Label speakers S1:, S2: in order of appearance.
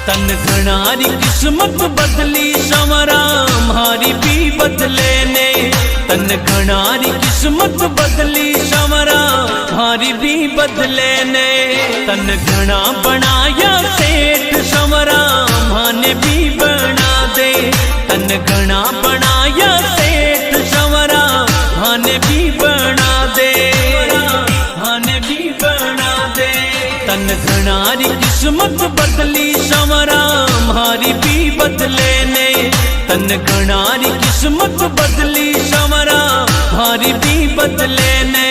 S1: तन घणारी किस्मत बदली संवरा मारी भी बदले ने। तन घणारी किस्मत बदली संवरा मारी भी बदले ने। तन घना बनाया सेठ संवरा माने भी बना दे। तन घना बनाया सेठ संवरा माने भी बना दे। माने भी बना दे। तन घणारी किस्मत बदली संवरा मारी भी बदले ने। तन घणारी किस्मत बदली संवरा मारी भी बदले ने।